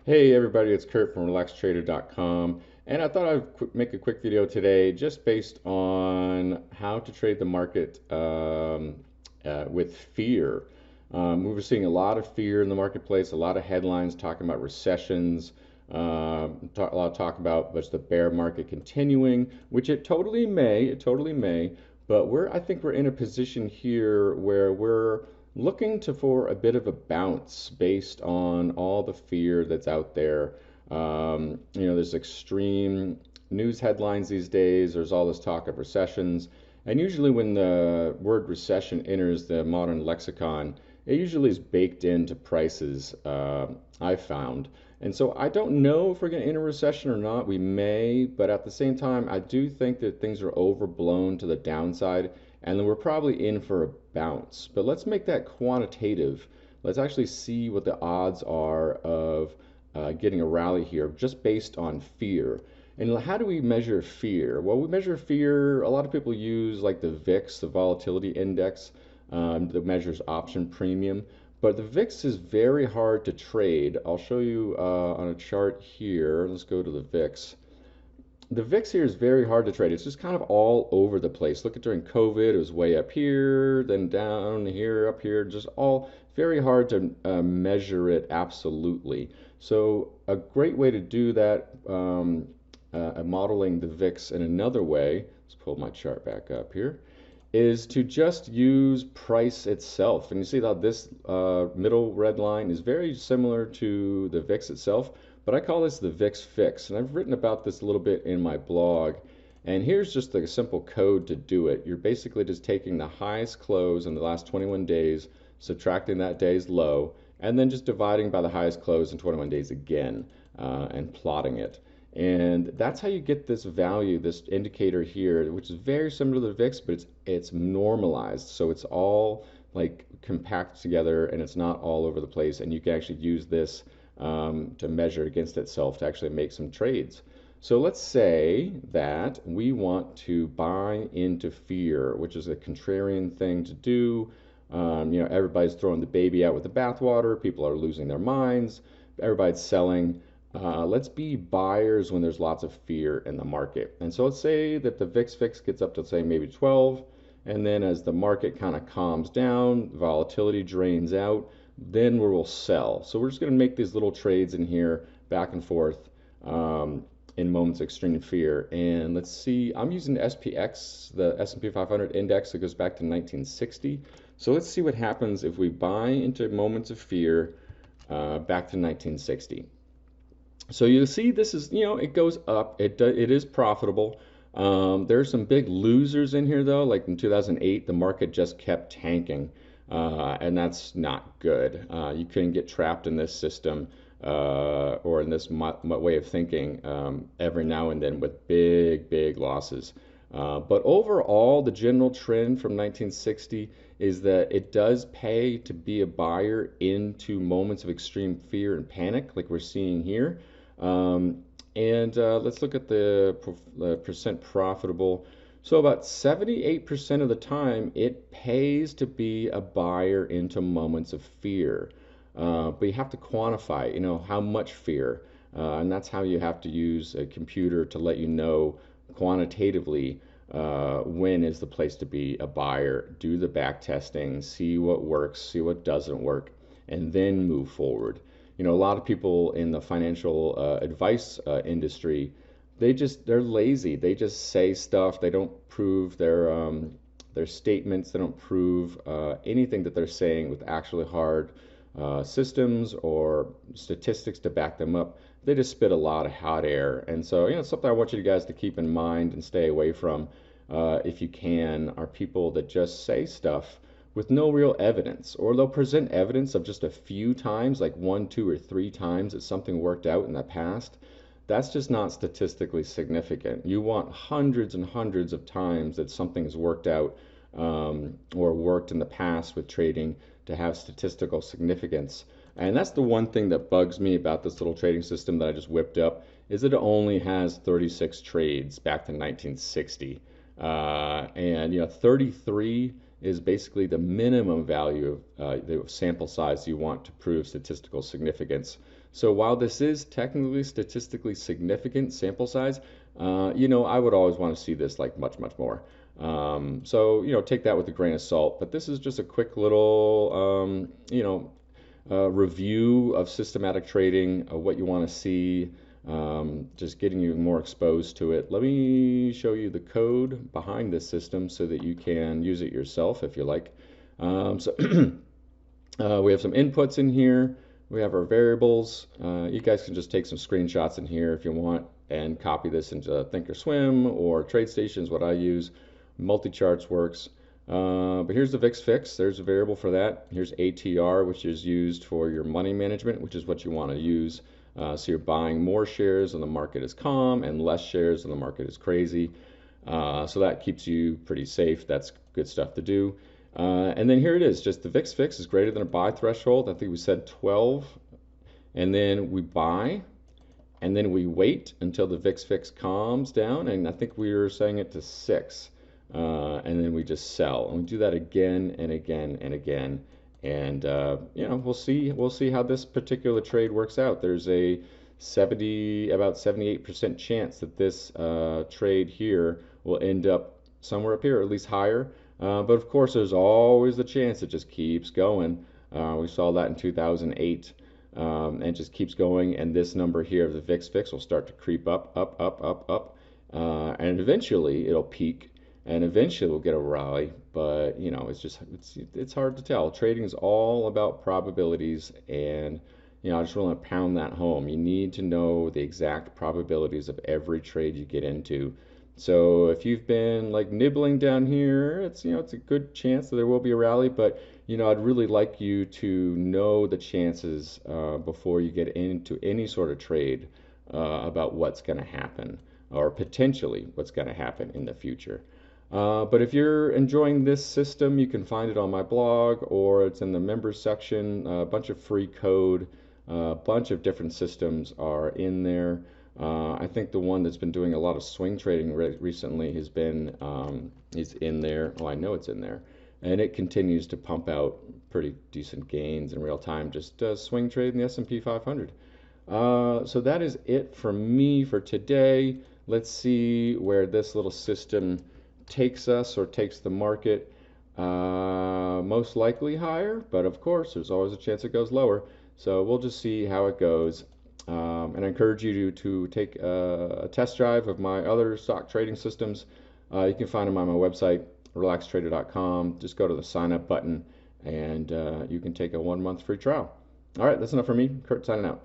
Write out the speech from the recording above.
Hey everybody, it's Kurt from RelaxTrader.com, and I thought I'd make a quick video today just based on how to trade the market with fear. We were seeing a lot of fear in the marketplace, a lot of headlines talking about recessions, a lot of talk about what's the bear market continuing, which it totally may, but I think we're in a position here where we're looking for a bit of a bounce based on all the fear that's out there. There's extreme news headlines these days. There's all this talk of recessions. And usually, when the word recession enters the modern lexicon, it usually is baked into prices, I've found. And so I don't know if we're going to enter a recession or not. We may, but at the same time, I do think that things are overblown to the downside and then we're probably in for a bounce. But let's make that quantitative. Let's actually see what the odds are of getting a rally here just based on fear. And how do we measure fear? Well, we measure fear, a lot of people use like the VIX, the volatility index, that measures option premium. But the VIX is very hard to trade. I'll show you on a chart here. Let's go to the VIX. The VIX here is very hard to trade. It's just kind of all over the place. Look at during COVID, it was way up here, then down here, up here, just all very hard to measure it absolutely. So a great way to do that, modeling the VIX in another way, let's pull my chart back up here, is to just use price itself. And you see how this middle red line is very similar to the VIX itself. But I call this the VIX Fix, and I've written about this a little bit in my blog. And here's just a simple code to do it. You're basically just taking the highest close in the last 21 days, subtracting that day's low, and then just dividing by the highest close in 21 days again, and plotting it. And that's how you get this value, this indicator here, which is very similar to the VIX, but it's normalized. So it's all like compact together and it's not all over the place. And you can actually use this to measure against itself to actually make some trades. So let's say that we want to buy into fear, which is a contrarian thing to do. Everybody's throwing the baby out with the bathwater. People are losing their minds. Everybody's selling. Let's be buyers when there's lots of fear in the market. And so let's say that the VIX Fix gets up to say maybe 12, and then as the market kind of calms down, volatility drains out, then we will sell. So we're just going to make these little trades in here back and forth in moments of extreme fear. And let's see, I'm using the SPX, the S&P 500 index that goes back to 1960. So let's see what happens if we buy into moments of fear back to 1960. So you see this is, it goes up. It is profitable. There's some big losers in here though, like in 2008, the market just kept tanking. And that's not good. You can get trapped in this system or in this way of thinking every now and then with big losses. But overall, the general trend from 1960 is that it does pay to be a buyer into moments of extreme fear and panic like we're seeing here. Let's look at the percent profitable. So about 78% of the time, it pays to be a buyer into moments of fear. But you have to quantify, how much fear. And that's how you have to use a computer to let you know quantitatively when is the place to be a buyer. Do the back testing, see what works, see what doesn't work, and then move forward. A lot of people in the financial advice industry, they're lazy. They just say stuff. They don't prove their statements. They don't prove anything that they're saying with actually hard systems or statistics to back them up. They just spit a lot of hot air. And so, it's something I want you guys to keep in mind and stay away from if you can, are people that just say stuff with no real evidence, or they'll present evidence of just a few times, like 1, 2, or 3 times that something worked out in the past. That's just not statistically significant. You want hundreds and hundreds of times that something's worked out or worked in the past with trading to have statistical significance. And that's the one thing that bugs me about this little trading system that I just whipped up, is that it only has 36 trades back to 1960. 33 is basically the minimum value of the sample size you want to prove statistical significance. So while this is technically statistically significant sample size, I would always want to see this like much, much more. So, take that with a grain of salt. But this is just a quick little, review of systematic trading, what you want to see, just getting you more exposed to it. Let me show you the code behind this system so that you can use it yourself if you like. So we have some inputs in here. We have our variables. You guys can just take some screenshots in here if you want and copy this into Thinkorswim or TradeStation is what I use. Multi-charts works. But here's the VIX Fix. There's a variable for that. Here's ATR, which is used for your money management, which is what you want to use. So you're buying more shares when the market is calm and less shares when the market is crazy. So that keeps you pretty safe. That's good stuff to do. And then here it is, just the VIX Fix is greater than a buy threshold. I think we said 12. And then we buy, and then we wait until the VIX Fix calms down. And I think we were setting it to 6. And then we just sell. And we do that again and again and again. And we'll see how this particular trade works out. There's about 78% chance that this trade here will end up somewhere up here, or at least higher. But of course, there's always the chance it just keeps going. We saw that in 2008, and it just keeps going. And this number here of the VIX Fix will start to creep up, up, up, up, up, and eventually it'll peak, and eventually we'll get a rally. But it's hard to tell. Trading is all about probabilities, and I just want to pound that home. You need to know the exact probabilities of every trade you get into. So if you've been like nibbling down here, it's a good chance that there will be a rally, but I'd really like you to know the chances before you get into any sort of trade about what's going to happen or potentially what's going to happen in the future. But if you're enjoying this system, you can find it on my blog or it's in the members section. A bunch of free code, a bunch of different systems are in there. I think the one that's been doing a lot of swing trading recently has been is in there. Oh, I know it's in there, and it continues to pump out pretty decent gains in real time. Just swing trade in the S&P 500. So that is it from me for today. Let's see where this little system takes us or takes the market. Most likely higher, but of course, there's always a chance it goes lower. So we'll just see how it goes. And I encourage you to take a test drive of my other stock trading systems. You can find them on my website, relaxtrader.com. Just go to the sign up button and you can take a 1 month free trial. All right, that's enough for me. Kurt signing out.